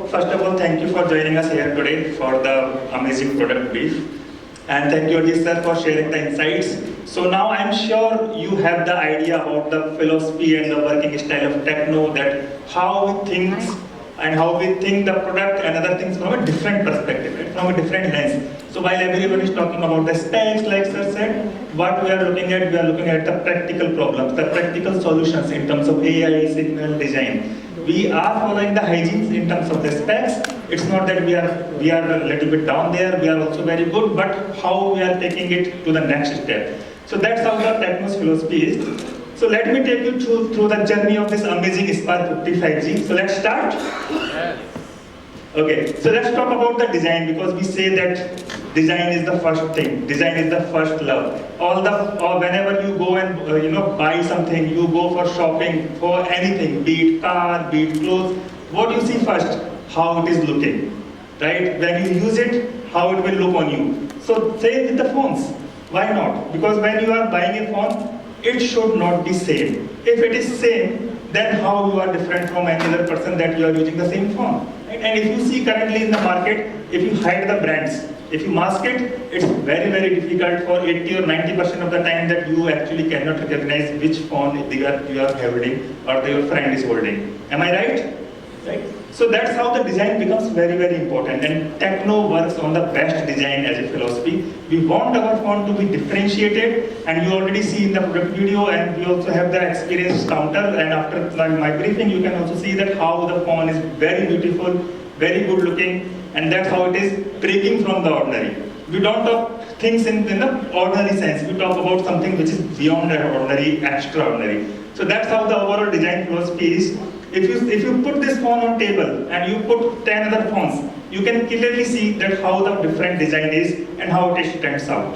first of all, thank you for joining us here today for the amazing product brief. And thank you, Ajit sir, for sharing the insights. So now I'm sure you have the idea about the philosophy and the working style of Tecno, that how we think and how we think the product and other things from a different perspective, right? From a different lens. So while everyone is talking about the specs, like sir said, what we are looking at the practical problems, the practical solutions in terms of AI, signal, design. We are following the hygienes in terms of the specs. It's not that we are a little bit down there, we are also very good, but how we are taking it to the next step. So that's how the Tecno's philosophy is. So let me take you through the journey of this amazing Spark 55G. So let's start. Okay, so let's talk about the design, because we say that design is the first thing. Design is the first love. Whenever you go and buy something, you go for shopping for anything, be it car, be it clothes. What you see first? How it is looking, right? When you use it, how it will look on you. So same with the phones. Why not? Because when you are buying a phone, it should not be same. If it is same, then how you are different from any other person that you are using the same phone? Right? And if you see currently in the market, if you hide the brands, if you mask it, it's very, very difficult for 80 or 90% of the time that you actually cannot recognize which phone you are holding or your friend is holding. Am I right? Right? So that's how the design becomes very, very important, and Tecno works on the best design as a philosophy. We want our phone to be differentiated, and you already see in the product video, and we also have the experience counter, and after my briefing you can also see that how the phone is very beautiful, very good looking, and that's how it is breaking from the ordinary. We don't talk things in the ordinary sense, we talk about something which is beyond the ordinary, extraordinary. So that's how the overall design philosophy is. If you put this phone on table and you put 10 other phones, you can clearly see that how the different design is and how it stands out.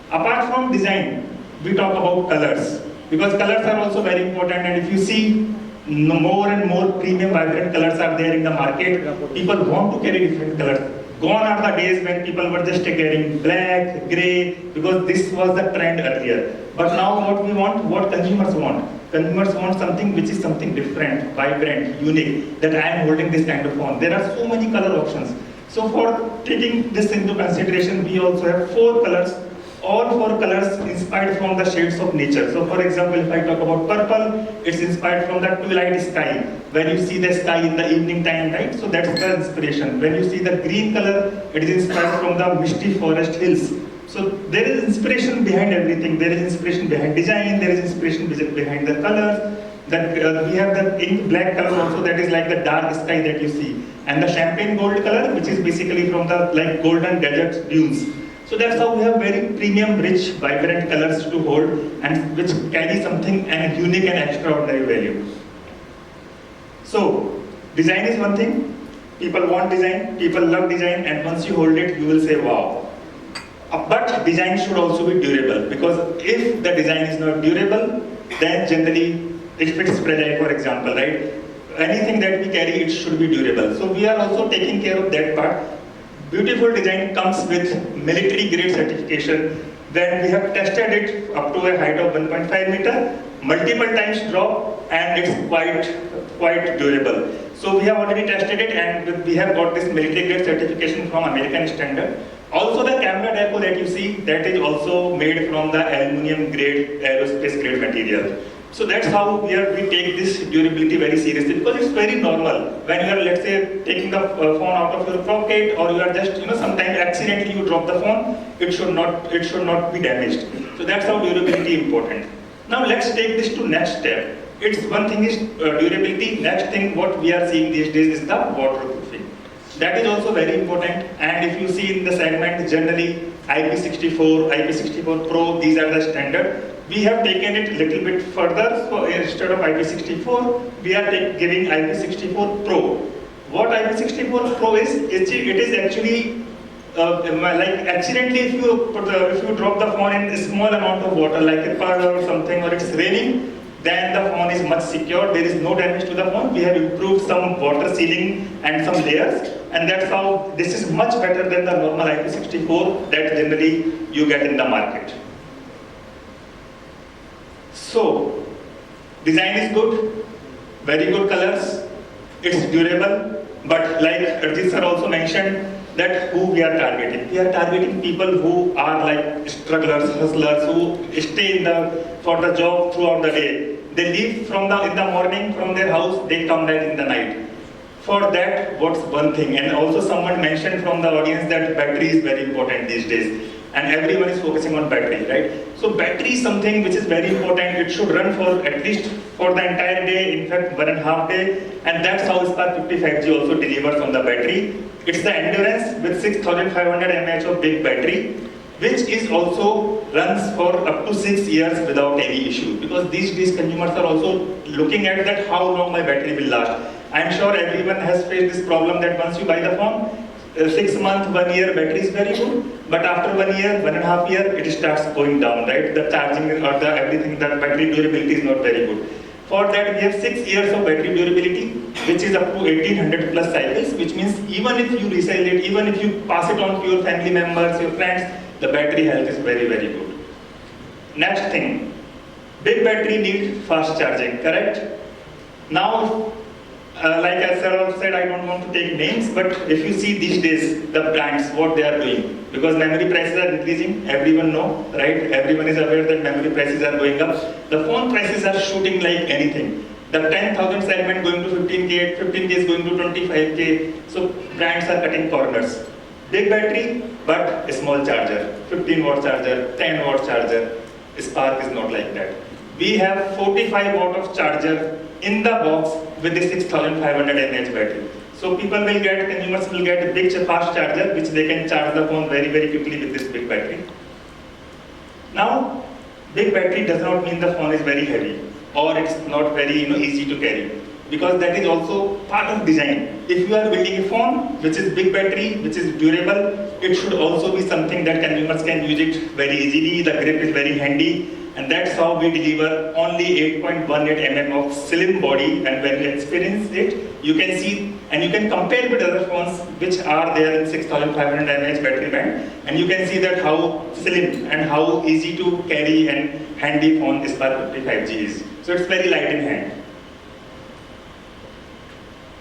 Apart from design, we talk about colors, because colors are also very important, and if you see more and more premium vibrant colors are there in the market, people want to carry different colors. Gone are the days when people were just carrying black, grey, because this was the trend earlier. But now what we want, what consumers want. Consumers want something which is something different, vibrant, unique, that I am holding this kind of phone. There are so many color options. So for taking this into consideration, we also have 4 colors. All 4 colors inspired from the shades of nature. So for example, if I talk about purple, it's inspired from the twilight sky. When you see the sky in the evening time, right? So that's the inspiration. When you see the green color, it is inspired from the misty forest hills. So there is inspiration behind everything. There is inspiration behind design, there is inspiration behind the colors. We have the ink black color also, that is like the dark sky that you see. And the champagne gold color, which is basically from the like golden desert dunes. So that's how we have very premium, rich, vibrant colors to hold, and which carry something and unique and extraordinary value. So design is one thing. People want design, people love design, and once you hold it, you will say wow. But design should also be durable, because if the design is not durable, then generally if it's fragile, for example, right? Anything that we carry, it should be durable. So we are also taking care of that part. Beautiful design comes with military grade certification. When we have tested it up to a height of 1.5 meter, multiple times drop, and it's quite durable. So we have already tested it, and we have got this military grade certification from American standard. Also the camera deco that you see, that is also made from the aluminum grade, aerospace grade material. So that's how we take this durability very seriously, because it's very normal. When you are, let's say, taking the phone out of your pocket, or you are just, sometimes accidentally you drop the phone, it should not be damaged. So that's how durability important. Now let's take this to next step. It's one thing is durability, next thing what we are seeing these days is the waterproofing. That is also very important, and if you see in the segment, generally IP64, IP64 Pro, these are the standard. We have taken it a little bit further, so instead of IP64, we are giving IP64 Pro. What IP64 Pro is, it is actually like accidentally if you drop the phone in a small amount of water, like a puddle or something, or it's raining, then the phone is much secure. There is no damage to the phone. We have improved some water sealing and some layers, and that's how this is much better than the normal IP64 that generally you get in the market. So, design is good, very good colors, it's durable, But like Arjit sir also mentioned, that who we are targeting. We are targeting people who are like strugglers, hustlers, who stay for the job throughout the day. They leave in the morning from their house, they come back in the night. For that, what's one thing? And also someone mentioned from the audience that battery is very important these days. And everyone is focusing on battery, right? So battery is something which is very important. It should run for at least for the entire day, in fact 1.5 day. And that's how Spark 55G also delivers on the battery. It's the endurance with 6500 mAh of big battery, which is also runs for up to 6 years without any issue. Because these days consumers are also looking at that how long my battery will last. I'm sure everyone has faced this problem that once you buy the phone, 6 months, 1 year battery is very good, but after 1 year, 1.5 year, it starts going down, right? The charging or the everything, the battery durability is not very good. For that, we have 6 years of battery durability, which is up to 1800 plus cycles, which means even if you resell it, even if you pass it on to your family members, your friends, the battery health is very, very good. Next thing, big battery needs fast charging, correct? Now, like I said, I don't want to take names, but if you see these days, the brands, what they are doing, because memory prices are increasing, everyone know, right? Everyone is aware that memory prices are going up. The phone prices are shooting like anything. The 10,000 segment going to 15K, 15K is going to 25K, so brands are cutting corners. Big battery, but a small charger, 15 watt charger, 10 watt charger. Spark is not like that. We have 45 watt of charger in the box with the 6500 mAh battery. So consumers will get a big fast charger which they can charge the phone very, very quickly with this big battery. Now, big battery does not mean the phone is very heavy or it's not very easy to carry, because that is also part of design. If you are building a phone which is big battery, which is durable, it should also be something that consumers can use it very easily. The grip is very handy. And that's how we deliver only 8.18 mm of slim body, and when you experience it, you can see and you can compare with other phones which are there in 6500 mAh battery band, and you can see that how slim and how easy to carry and handy phone Spark 55G is. So it's very light in hand.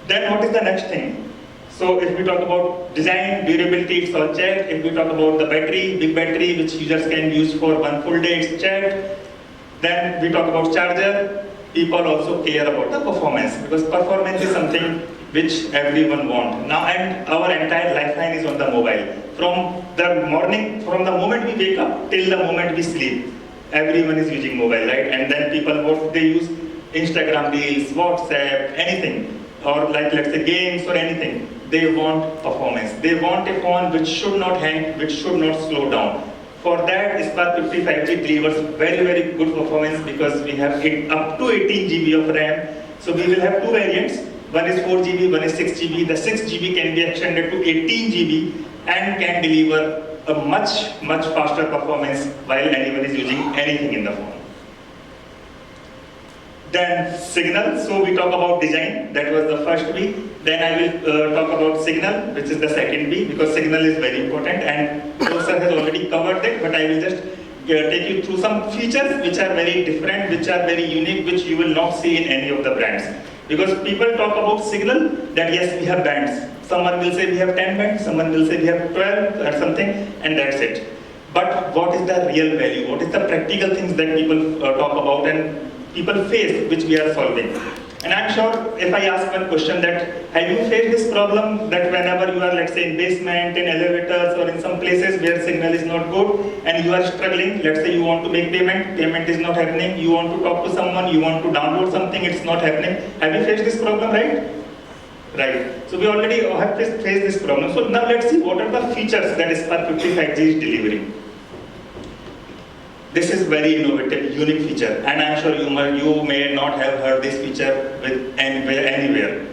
Then what is the next thing? So if we talk about design, durability, it's all checked. If we talk about the battery, big battery, which users can use for 1 full day, it's checked. Then we talk about charger. People also care about the performance, because performance is something which everyone wants. Now, and our entire lifeline is on the mobile. From the moment we wake up till the moment we sleep, everyone is using mobile, right? And then people, they use Instagram Reels, WhatsApp, anything, or like let's say games or anything. They want performance. They want a phone which should not hang, which should not slow down. For that, Spark 55G delivers very, very good performance, because we have up to 18 GB of RAM. So we will have two variants. One is 4 GB, one is 6 GB. The 6 GB can be extended to 18 GB and can deliver a much, much faster performance while anyone is using anything in the phone. Then signal, so we talk about design, that was the first B. Then I will talk about signal, which is the second B, because signal is very important, and Sir has already covered it, but I will just take you through some features which are very different, which are very unique, which you will not see in any of the brands. Because people talk about signal, that yes, we have bands. Someone will say we have 10 bands, someone will say we have 12 or something, and that's it. But what is the real value? What is the practical things that people talk about and people face, which we are solving? And I'm sure if I ask one question, that have you faced this problem that whenever you are, let's say, in basement, in elevators, or in some places where signal is not good and you are struggling, let's say you want to make payment is not happening, you want to talk to someone, you want to download something, it's not happening. Have you faced this problem, right? Right. So we already have faced this problem. So now let's see what are the features that Spark 55G is delivering. This is very innovative, unique feature, and I'm sure you may not have heard this feature with anywhere.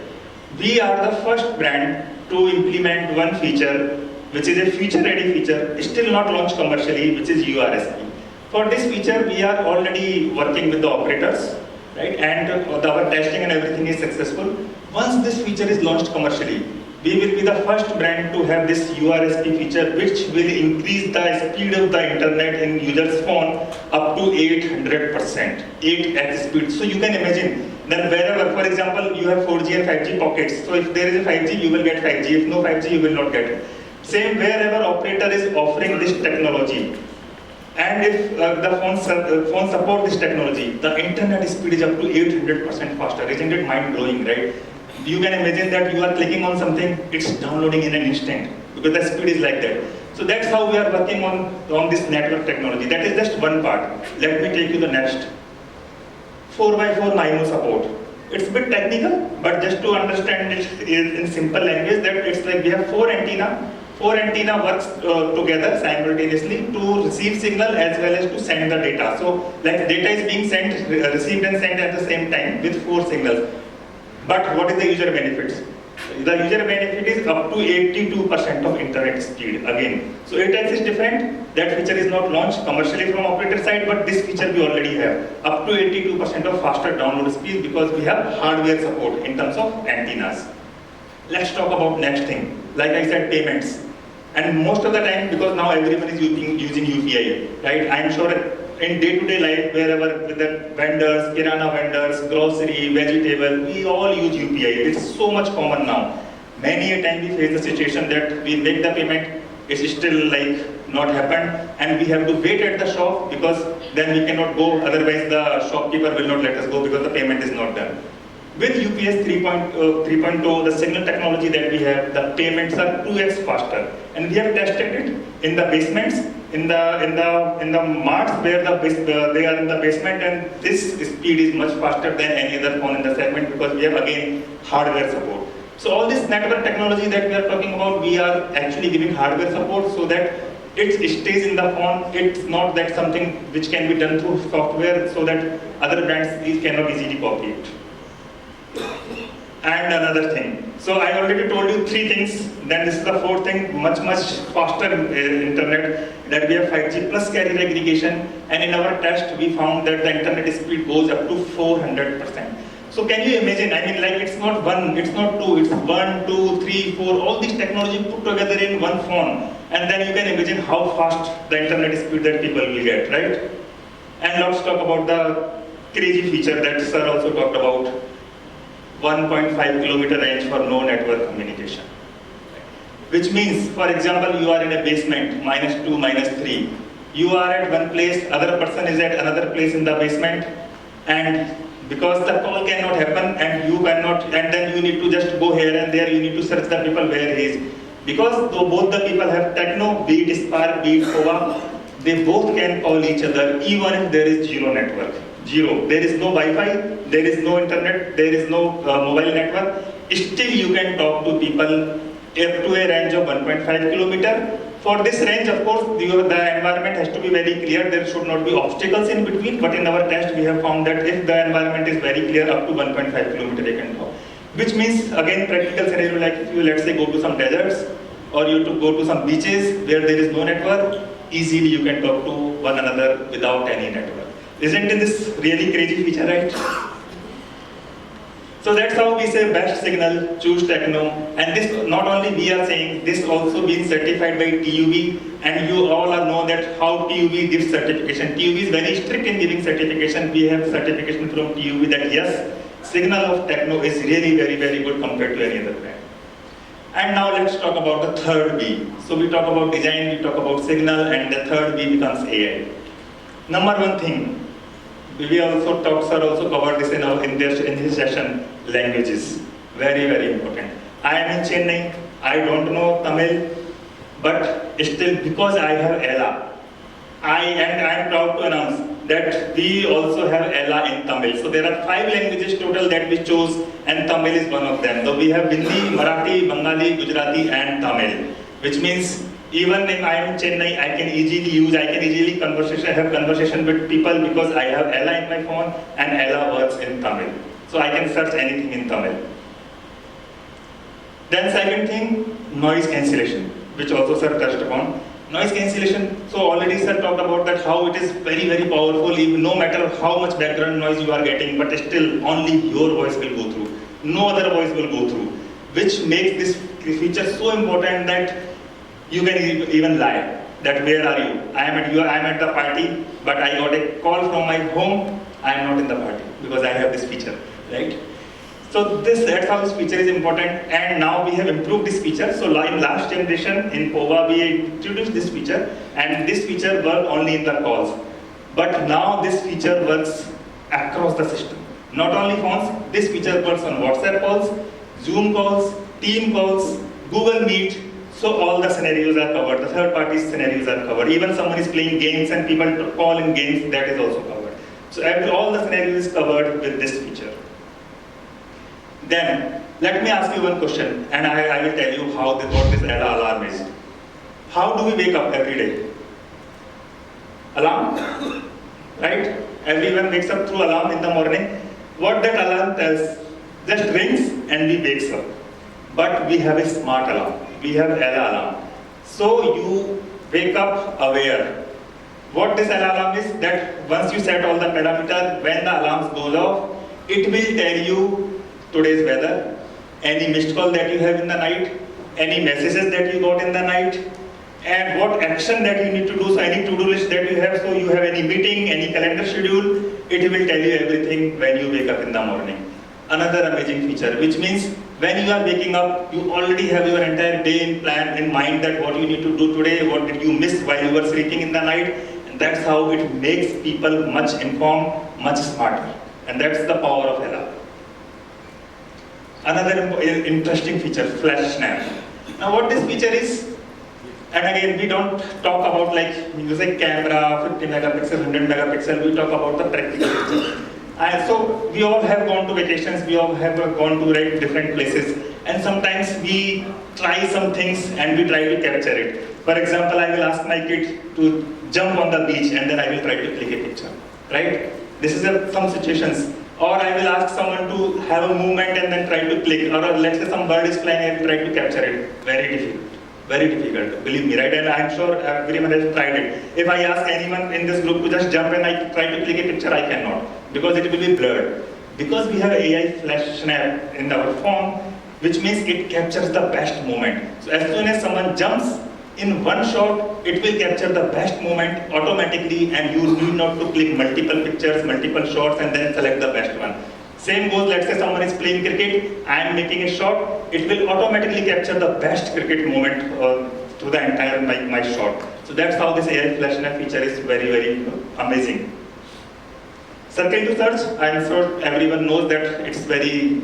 We are the first brand to implement one feature, which is a future-ready feature, still not launched commercially, which is URSP. For this feature, we are already working with the operators, right? And our testing and everything is successful. Once this feature is launched commercially, We will be the first brand to have this URSP feature, which will increase the speed of the internet in user's phone up to 800%, 8x speed. So you can imagine, then wherever, for example, you have 4G and 5G pockets. So if there is a 5G, you will get 5G. If no 5G, you will not get it. Same wherever operator is offering this technology. And if the phone support this technology, the internet speed is up to 800% faster. Isn't it mind-blowing, right? You can imagine that you are clicking on something, it's downloading in an instant, because the speed is like that. So that's how we are working on this network technology. That is just one part. Let me take you the next. 4x4 MIMO support. It's a bit technical, but just to understand it in simple language, that it's like we have four antenna. Four antenna works together simultaneously to receive signal as well as to send the data. So like data is being sent, received and sent at the same time with four signals. But what is the user benefits? The user benefit is up to 82% of internet speed again. So 8x is different. That feature is not launched commercially from operator side, but this feature we already have. Up to 82% of faster download speed because we have hardware support in terms of antennas. Let's talk about next thing. Like I said, payments. And most of the time, because now everyone is using UPI, right? I'm sure in day-to-day life, wherever with the vendors, kirana vendors, grocery, vegetable, we all use UPI. It's so much common now. Many a time we face the situation that we make the payment, it's still like not happened, and we have to wait at the shop because then we cannot go, otherwise the shopkeeper will not let us go because the payment is not done. With UPS 3.0, the signal technology that we have, the payments are 2x faster, and we have tested it in the basements, in the marts where they are in the basement, and this speed is much faster than any other phone in the segment because we have again hardware support. So all this network technology that we are talking about, we are actually giving hardware support so that it stays in the phone. It's not that something which can be done through software so that other brands cannot easily copy it. And another thing, so I already told you three things, then this is the fourth thing, much faster internet, that we have 5G plus carrier aggregation, and in our test we found that the internet speed goes up to 400%. So can you imagine, I mean, like it's not one, it's not two, it's 1, 2, 3, 4, all these technology put together in one phone, and then you can imagine how fast the internet speed that people will get, right? And let's talk about the crazy feature that sir also talked about. 1.5 kilometer range for no network communication. Which means, for example, you are in a basement, -2, -3. You are at one place, other person is at another place in the basement, and because the call cannot happen and you cannot, and then you need to just go here and there, you need to search the people where he is. Because though both the people have Tecno, be it Spark, be it Chola, they both can call each other even if there is zero network. Zero. There is no Wi-Fi, there is no internet, there is no mobile network. Still you can talk to people up to a range of 1.5 kilometer. For this range, of course, the environment has to be very clear. There should not be obstacles in between. But in our test, we have found that if the environment is very clear, up to 1.5 kilometer you can talk. Which means, again, practical scenario, like if you, let's say, go to some deserts, or you to go to some beaches where there is no network, easily you can talk to one another without any network. Isn't this really crazy feature, right? So that's how we say best signal, choose Tecno. And this, not only we are saying, this also been certified by TUV, and you all know that how TUV gives certification. TUV is very strict in giving certification. We have certification from TUV that yes, signal of Tecno is really very good compared to any other brand. And now let's talk about the third B. So we talk about design, we talk about signal, and the third B becomes AI. Number one thing, we also talked, sir also covered this in his session, languages. Very important. I am in Chennai, I don't know Tamil, but still because I have Ella, I am proud to announce that we also have Ella in Tamil. So there are 5 languages total that we chose, and Tamil is one of them. So we have Hindi, Marathi, Bengali, Gujarati and Tamil, which means even if I am in Chennai, I can easily have conversation with people because I have Ella in my phone and Ella works in Tamil. So I can search anything in Tamil. Then second thing, noise cancellation, which also sir touched upon. Noise cancellation, so already sir talked about that how it is very powerful, even no matter how much background noise you are getting, but still only your voice will go through. No other voice will go through, which makes this feature so important that you can even lie that where are you? I am at the party, but I got a call from my home. I am not in the party because I have this feature, right? So that's how this feature is important, and now we have improved this feature. So in last generation in POVA we introduced this feature, and this feature worked only in the calls. But now this feature works across the system. Not only phones, this feature works on WhatsApp calls, Zoom calls, Team calls, Google Meet. So all the scenarios are covered, the third party scenarios are covered. Even someone is playing games and people call in games, that is also covered. So all the scenarios is covered with this feature. Then, let me ask you one question, and I will tell you what this ELA alarm is. How do we wake up every day? Alarm, right? Everyone wakes up through alarm in the morning. What that alarm tells, just rings and we wakes up. But we have a smart alarm. We have ELA alarm. So you wake up aware. What this ELA alarm is, that once you set all the parameters, when the alarms goes off, it will tell you today's weather, any missed call that you have in the night, any messages that you got in the night, and what action that you need to do, so any to-do list that you have, so you have any meeting, any calendar schedule, it will tell you everything when you wake up in the morning. Another amazing feature, which means when you are waking up, you already have your entire day in mind that what you need to do today, what did you miss while you were sleeping in the night, and that's how it makes people much informed, much smarter. And that's the power of ELA. Another interesting feature, flash snap. Now what this feature is, and again we don't talk about like music camera, 50 megapixel, 100 megapixel, we talk about the practical feature. And so we all have gone to vacations, we all have gone to different places, and sometimes we try some things and we try to capture it. For example, I will ask my kid to jump on the beach and then I will try to click a picture, right? This is some situations. Or I will ask someone to have a movement and then try to click. Or let's say some bird is flying and try to capture it. Very difficult. Very difficult. Believe me, right? And I'm sure everyone has tried it. If I ask anyone in this group to just jump and I try to click a picture, I cannot. Because it will be blurred. Because we have AI flash snap in our phone, which means it captures the best moment. So as soon as someone jumps, in one shot, it will capture the best moment automatically, and you need not to click multiple pictures, multiple shots, and then select the best one. Same goes, let's say someone is playing cricket, I am making a shot, it will automatically capture the best cricket moment through the entire my shot. So that's how this AI flash snap feature is very, very amazing. Circle to search, I am sure everyone knows that it's very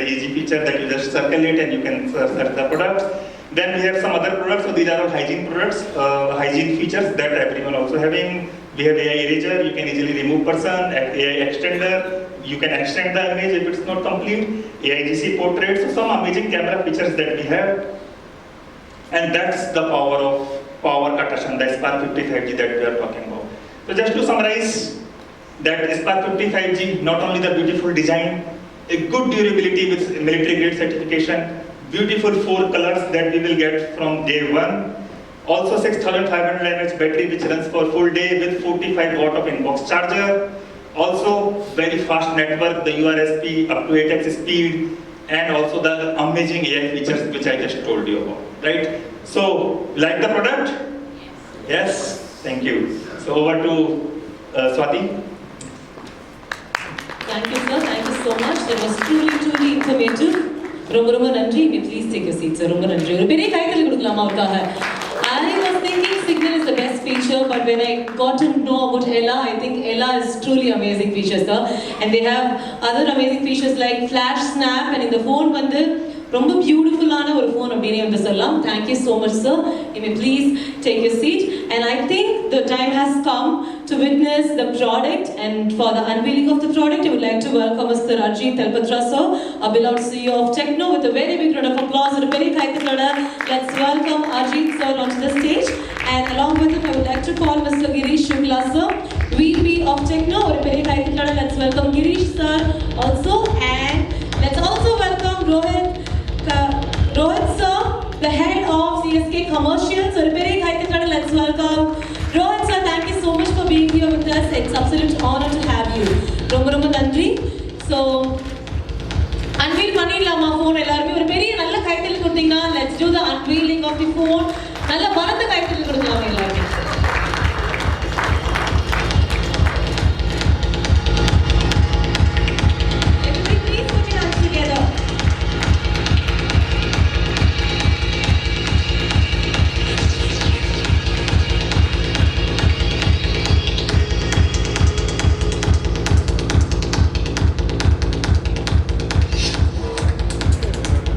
easy feature that you just circle it and you can search the products. Then we have some other products, so these are all hygiene products, hygiene features that everyone also having. We have AI eraser, you can easily remove person, AI extender, you can extend the image if it's not complete, AIGC portrait, so some amazing camera features that we have. And that's the power Katashan, the Spark 55G that we are talking about. So just to summarize, that Spark 55G, not only the beautiful design, a good durability with military grade certification, beautiful 4 colors that we will get from day 1. Also 6500 mAh battery which runs for full day with 45 watt of inbox charger. Also very fast network, the URSP up to 8x speed, and also the amazing AI features which I just told you about, right? So, like the product? Yes, thank you. So over to Swati. Thank you, sir. Thank you so much. That was truly informative. Romba nandri. Please take a seat, sir. Romba nandri. Oru periya kaithal kudukalam avarkaga. I was thinking Signal is the best feature, but when I got to know about ELA, I think ELA is truly amazing feature, sir. And they have other amazing features like flash snap, and in the phone ரொம்ப பியூட்டிஃபுல்லான ஒரு phone அப்படினே வந்து சொல்லலாம். Thank you so much, sir. You may please take your seat. And I think the time has come to witness the product, and for the unveiling of the product, I would like to welcome Mr. Ajit Telpatra, sir, a beloved CEO of Tecno, with a very big round of applause. Let's welcome Ajit sir onto the stage. And along with him, I would like to call Mr. Girish Shukla, sir, VP of Tecno. Let's welcome Girish sir also. And let's also welcome Rohit sir, the head of CSK Commercial. So let's welcome Rohit sir. Thank you so much for being here with us. It's absolute honor to have you. Romba nandri. So unveil pannidalama phone ellarume oru periya nalla do the unveiling of the phone. நல்ல பலத்த கைத்தட்டல் கொடுக்கலாம் எல்லாருமே. Everybody please put your hands together.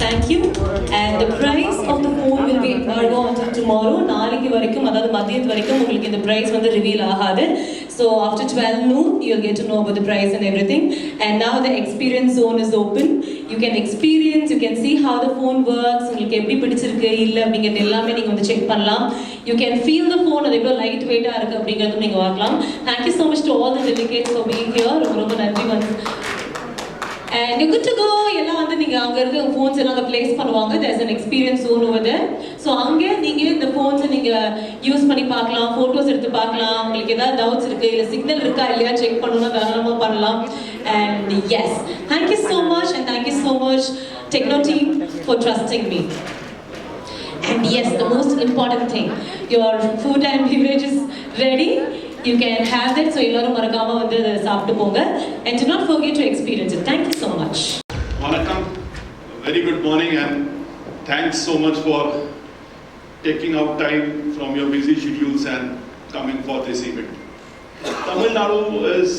Thank you. And the price of the phone will be until tomorrow. நாளைக்கு வரைக்கும் அதாவது மதியத்து வரைக்கும் உங்களுக்கு இந்த price வந்து reveal ஆகாது. So after 12 noon you'll get to know about the price and everything. And now the experience zone is open. You can experience, you can see how the phone works. உங்களுக்கு எப்படி பிடிச்சிருக்கு இல்ல அப்படிங்கறது எல்லாமே நீங்க வந்து செக் பண்ணலாம். You can feel the phone அது எவ்வளவு லைட் வெயிட்டா இருக்கு அப்படிங்கறதும் நீங்க பார்க்கலாம். Thank you so much to all the delegates for being here. ரொம்ப நன்றி வந்து. And you're good to go. எல்லாம் வந்து நீங்க அங்க இருக்க phones எல்லாம் அங்க place பண்ணுவாங்க. There's an experience zone over there. So அங்க நீங்க இந்த phones நீங்க யூஸ் பண்ணி பார்க்கலாம், photos எடுத்து பார்க்கலாம். உங்களுக்கு ஏதாவது doubts இருக்கு இல்ல signal இருக்கா இல்லையா செக் பண்ணனும்னா தாராளமா பண்ணலாம். And yes, thank you so much and thank you so much Tecno team for trusting me. And yes, the most important thing, your food and beverage is ready. You can have that, so ellarum marakama vandu saaptu ponga and do not forget to experience it. Thank you so much. Vanakkam, very good morning and thanks so much for taking out time from your busy schedules and coming for this event. Tamil Nadu is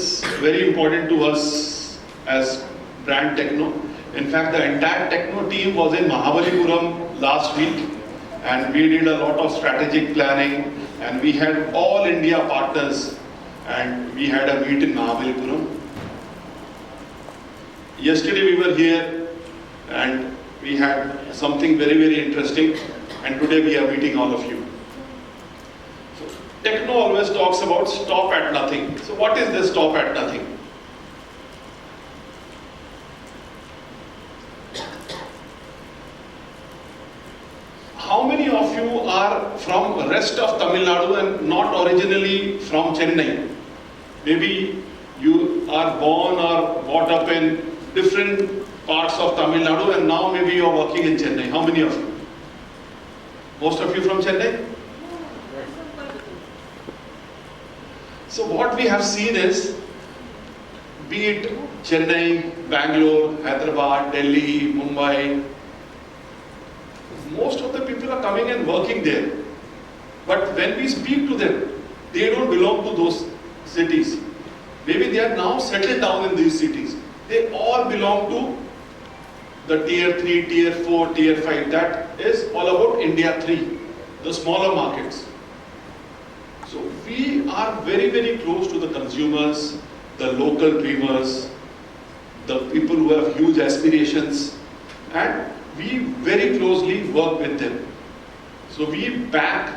very important to us as brand Tecno. In fact, the entire Tecno team was in Mahabalipuram last week and we did a lot of strategic planning and we had all India partners and we had a meet in Mahabalipuram. Yesterday we were here and we had something very, very interesting and today we are meeting all of you. So, Tecno always talks about stop at nothing. So what is this stop at nothing? How many of you are from rest of Tamil Nadu and not originally from Chennai? Maybe you are born or brought up in different parts of Tamil Nadu and now maybe you are working in Chennai. How many of you? Most of you from Chennai? So what we have seen is, be it Chennai, Bangalore, Hyderabad, Delhi, Mumbai, most of the people are coming and working there. But when we speak to them, they don't belong to those cities. Maybe they are now settled down in these cities. They all belong to the tier 3, tier 4, tier 5. That is all about India 3, the smaller markets. So we are very, very close to the consumers, the local dreamers, the people who have huge aspirations, and we very closely work with them. So we back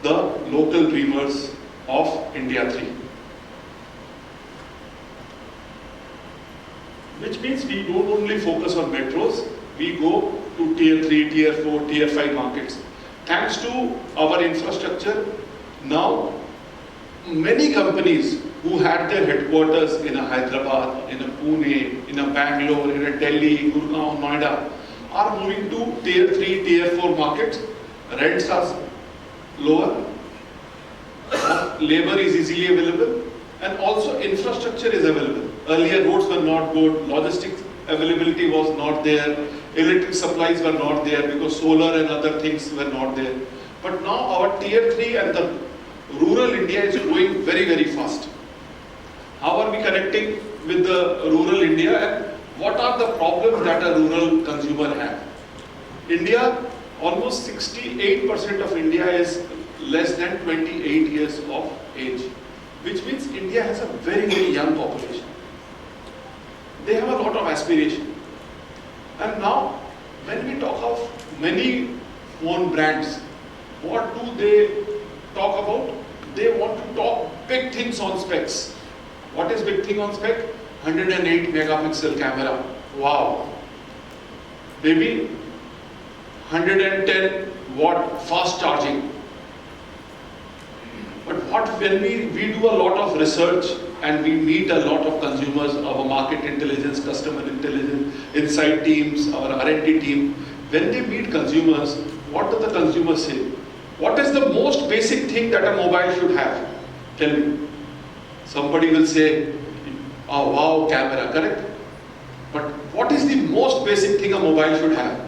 the local dreamers of India 3. Which means we don't only focus on metros, we go to tier 3, tier 4, tier 5 markets. Thanks to our infrastructure, now many companies who had their headquarters in a Hyderabad, in a Pune, in a Bangalore, in a Delhi, Gurgaon, Noida, are moving to tier 3, tier 4 markets. Rents are lower, labor is easily available, and also infrastructure is available. Earlier roads were not good, logistics availability was not there, electric supplies were not there because solar and other things were not there. But now our tier 3 and the rural India is growing very, very fast. How are we connecting with the rural India and what are the problems that a rural consumer have? India, almost 68% of India is less than 28 years of age, which means India has a very, very young population. They have a lot of aspiration. And now, when we talk of many phone brands, what do they talk about? They want to talk big things on specs. What is big thing on spec? 108 megapixel camera. Wow. Maybe 110 watt fast charging. But what when we do a lot of research and we meet a lot of consumers, our market intelligence, customer intelligence, insight teams, our R&D team, when they meet consumers, What do the consumers say? What is the most basic thing that a mobile should have? Tell me. Somebody will say, oh wow, camera, correct? But what is the most basic thing a mobile should have?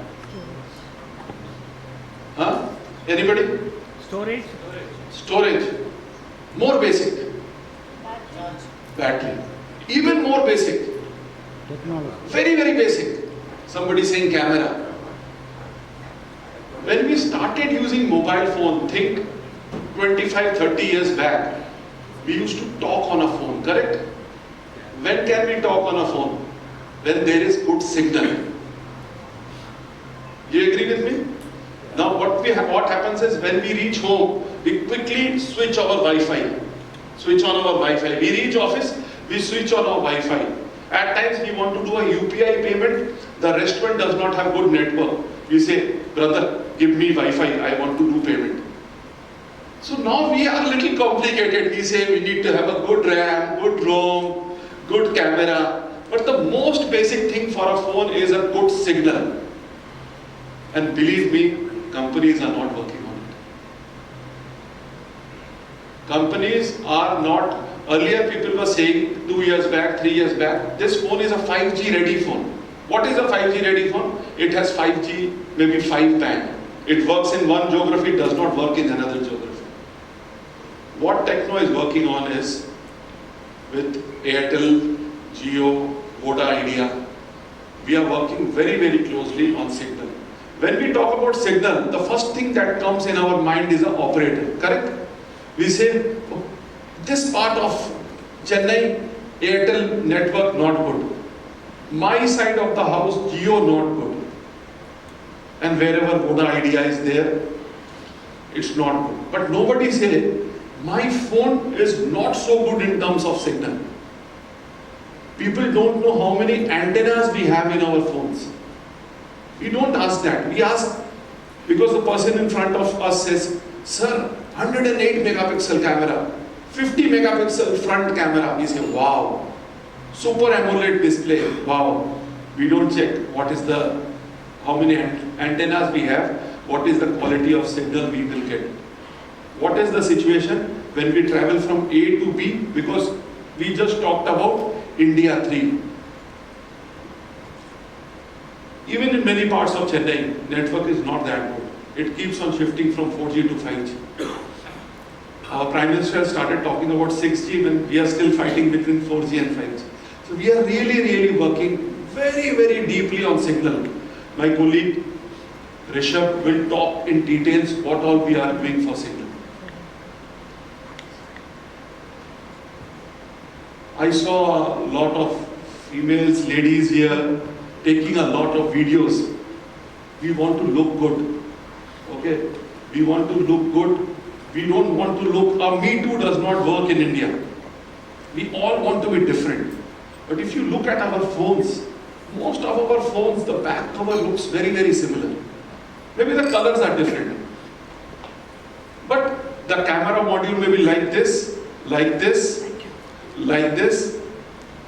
Huh? Anybody? Storage. Storage. More basic. Battery. Even more basic. Technology. Very, very basic. Somebody saying camera. When we started using mobile phone, think 25, 30 years back, we used to talk on a phone, correct? When can we talk on a phone? When there is good signal. Do you agree with me? Now what happens is when we reach home, we quickly switch our Wi-Fi. Switch on our Wi-Fi. We reach office, we switch on our Wi-Fi. At times we want to do a UPI payment, the restaurant does not have good network. We say, brother, give me Wi-Fi, I want to do payment. So now we are a little complicated. We say we need to have a good RAM, good ROM, good camera. But the most basic thing for a phone is a good signal. And believe me, companies are not working on it. Companies are not, earlier people were saying 2 years back, 3 years back, this phone is a 5G ready phone. What is a 5G ready phone? It has 5G, maybe 5 band. It works in one geography, does not work in another geography. What Tecno is working on is with Airtel, Jio, Voda Idea. We are working very, very closely on signal. When we talk about signal, the first thing that comes in our mind is an operator, correct? We say, oh, this part of Chennai, Airtel network not good. My side of the house, Jio not good. And wherever Voda Idea is there, it's not good. But nobody say, my phone is not so good in terms of signal. People don't know how many antennas we have in our phones. We don't ask that. We ask because the person in front of us says, sir, 108 megapixel camera, 50 megapixel front camera. We say, wow, super AMOLED display, wow. We don't check what is how many antennas we have, what is the quality of signal we will get. What is the situation when we travel from A to B? Because we just talked about India 3. Even in many parts of Chennai, network is not that good. It keeps on shifting from 4G to 5G. Our Prime Minister started talking about 6G when we are still fighting between 4G and 5G. So we are really, really working very, very deeply on signal. My colleague Rishabh will talk in details what all we are doing for signal. I saw a lot of females, ladies here taking a lot of videos. We want to look good. Okay? We want to look good. We don't want to look, Me Too does not work in India. We all want to be different. But if you look at our phones, most of our phones, the back cover looks very, very similar. Maybe the colors are different. But the camera module may be like this, like this, like this,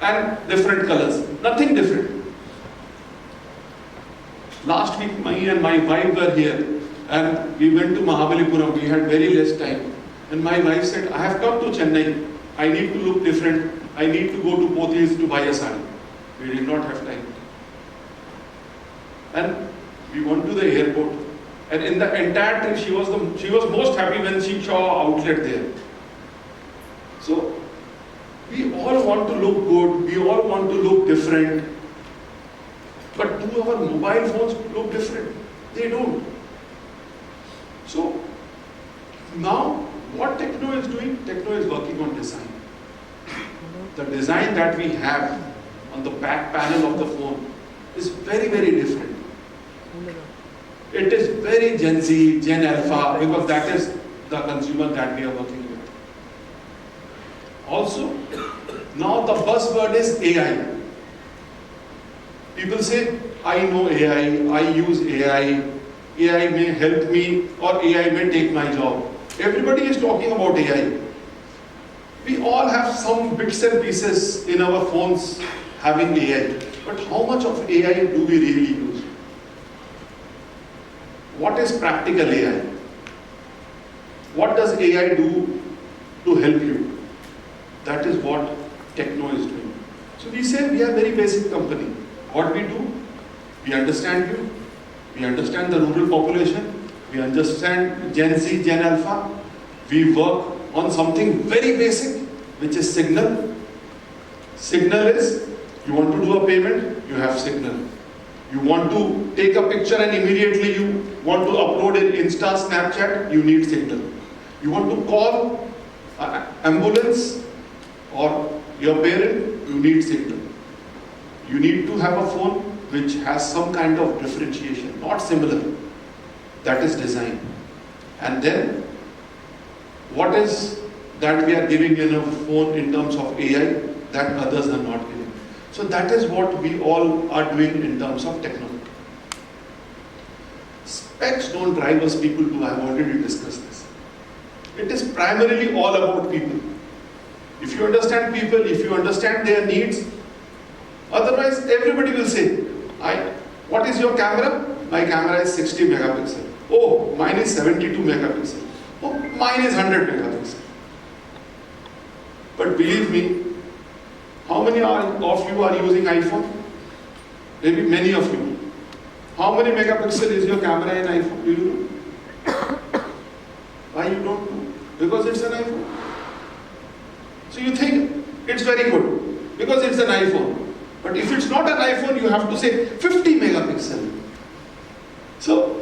and different colors. Nothing different. Last week, me and my wife were here, and we went to Mahabalipuram. We had very less time. And my wife said, I have come to Chennai. I need to look different. I need to go to Pothis to buy a sari. We did not have time. And we went to the airport. And in the entire trip, she was most happy when she saw an outlet there. So, we all want to look good. We all want to look different. But do our mobile phones look different? They don't. So, now what Tecno is doing? Tecno is working on design. The design that we have on the back panel of the phone is very, very different. It is very Gen Z, Gen Alpha, because that is the consumer that we are working with. Also, now the buzzword is AI. People say, I know AI, I use AI, AI may help me or AI may take my job. Everybody is talking about AI. We all have some bits and pieces in our phones having AI. But how much of AI do we really use? what is practical AI? What does AI do to help you? That is what Tecno is doing. So we say we are a very basic company. What we do? We understand you. We understand the rural population. We understand Gen Z, Gen Alpha. We work on something very basic, which is signal. Signal is, you want to do a payment, you have signal. You want to take a picture and immediately you want to upload in Insta, Snapchat, you need signal. You want to call an ambulance or your parent, you need signal. You need to have a phone which has some kind of differentiation, not similar. That is design. And then, what is that we are giving in a phone in terms of AI that others are not giving? So that is what we all are doing in terms of technology. Specs don't drive us people to, I have already discussed this. It is primarily all about people. If you understand people, if you understand their needs, otherwise everybody will say, what is your camera? My camera is 60 megapixel. Oh, mine is 72 megapixel. Oh, mine is 100 megapixel. But believe me, how many of you are using iPhone? Maybe many of you. How many megapixel is your camera in iPhone? Do you know? Why you don't know? Because it's an iPhone. So you think it's very good because it's an iPhone. But if it's not an iPhone, you have to say 50 megapixel. So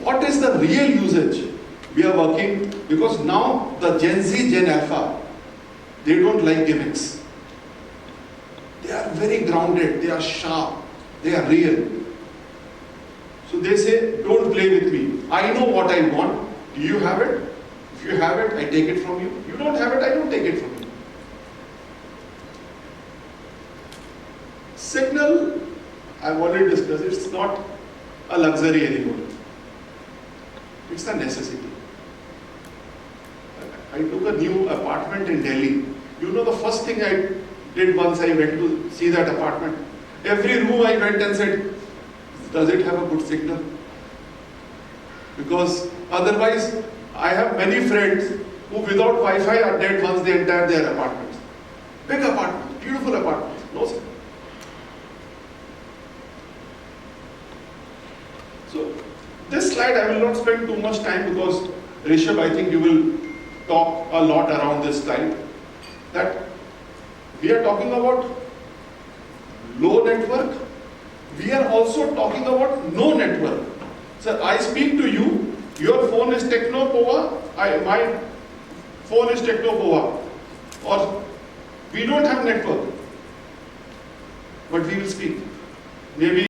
what is the real usage? We are working because now the Gen Z, Gen Alpha, they don't like gimmicks. They are very grounded, they are sharp, they are real. So they say, don't play with me. I know what I want. Do you have it? If you have it, I take it from you. You don't have it, I don't take it from you. Signal, I've already discussed, it's not a luxury anymore. It's a necessity. I took a new apartment in Delhi. You know the first thing I did once I went to see that apartment? Every room I went and said, does it have a good signal? Because otherwise, I have many friends who without Wi-Fi are dead once they enter their apartments. Big apartments, beautiful apartments, no signal. So, this slide I will not spend too much time because Rishabh, I think you will talk a lot around this slide. That we are talking about low network. We are also talking about no network. So I speak to you, your phone is Tecno Pova, my phone is Tecno Pova. Or we don't have network. But we will speak. Maybe